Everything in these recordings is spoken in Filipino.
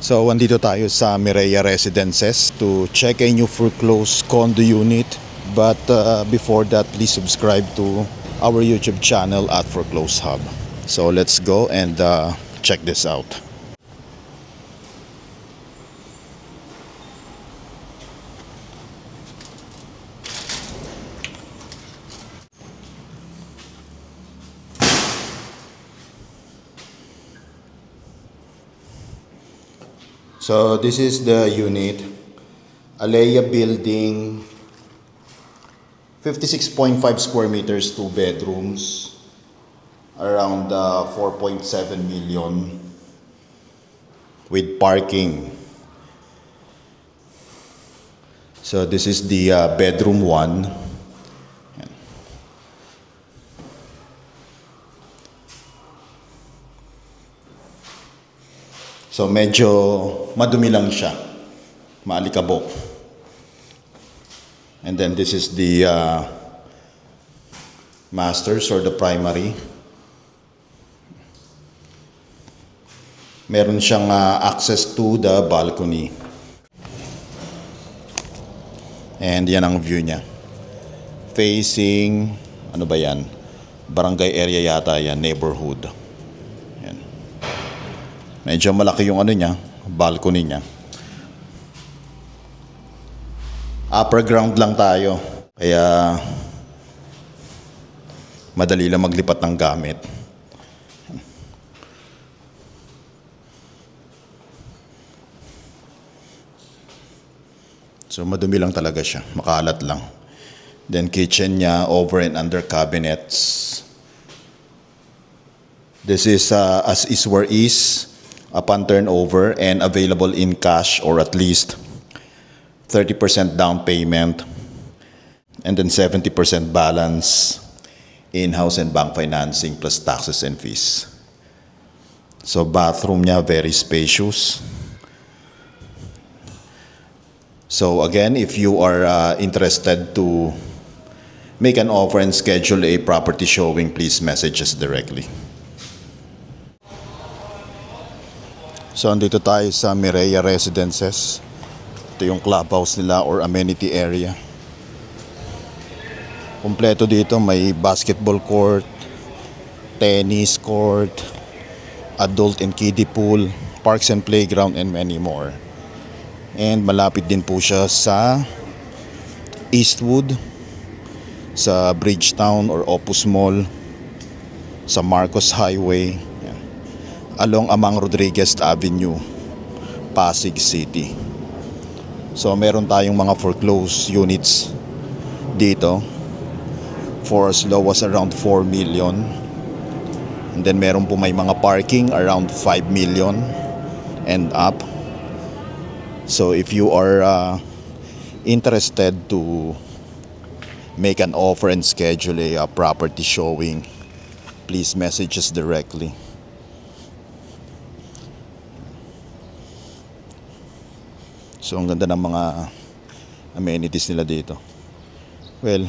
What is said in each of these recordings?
So, andito tayo sa Mireya Residences to check a new foreclosed condo unit. But before that, please subscribe to our YouTube channel at Foreclosed Hub. So, let's go and check this out. So this is the unit, Alea building, 56.5 square meters, 2 bedrooms, around 4.7 million with parking. So this is the bedroom 1. So medyo madumi lang siya, maalikabok. And then this is the masters or the primary. Meron siyang access to the balcony. And yan ang view niya. Facing, ano ba yan? Barangay area yata yan, neighborhood. Yan. Medyo malaki yung ano niya, balcony niya. Upper ground lang tayo, kaya madali lang maglipat ng gamit. So madumi lang talaga siya, makalat lang. Then kitchen niya, over and under cabinets. This is as is where is upon turnover and available in cash or at least 30% down payment and then 70% balance in-house and bank financing plus taxes and fees. So bathroom niya very spacious. So again, if you are interested to make an offer and schedule a property showing, please message us directly. So andito tayo sa Mireya Residences. Ito yung clubhouse nila or amenity area. Kompleto dito, may basketball court, tennis court, adult and kiddie pool, parks and playground, and many more. And malapit din po siya sa Eastwood, sa Bridgetown or Opus Mall, sa Marcos Highway, along Amang Rodriguez Avenue, Pasig City. So meron tayong mga foreclosed units dito for as low as around 4 million. And then meron po may mga parking around 5 million and up. So if you are interested to make an offer and schedule a property showing, please message us directly. So ang ganda ng mga amenities nila dito. Well,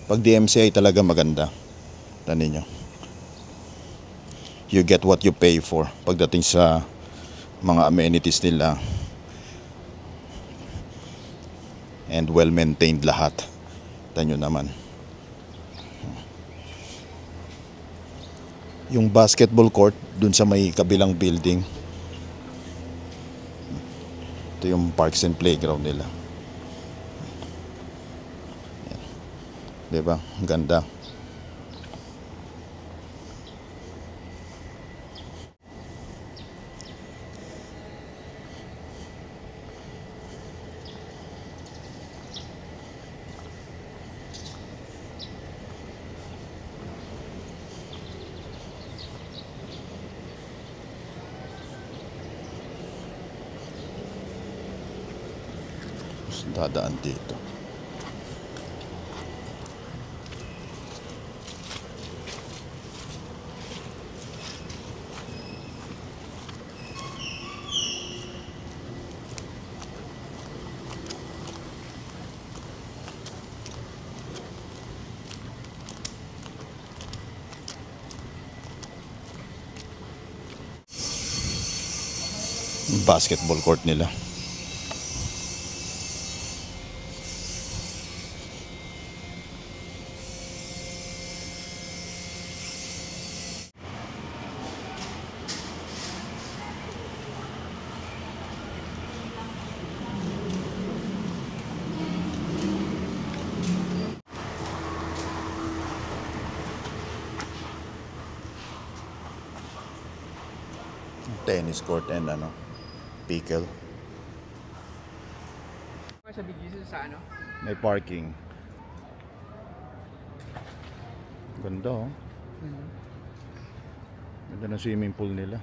pag DMCI talaga maganda. Tanin nyo. You get what you pay for pagdating sa mga amenities nila. And well maintained lahat. Tanin nyo naman. Yung basketball court dun sa may kabilang building. Ito yung parks and playground nila. Diba? Ang ganda. Dadaan dito. basketball court nila. Tennis court and pickle. Sa video sa ano? May parking. Ganda oh. Ganda ng swimming pool nila.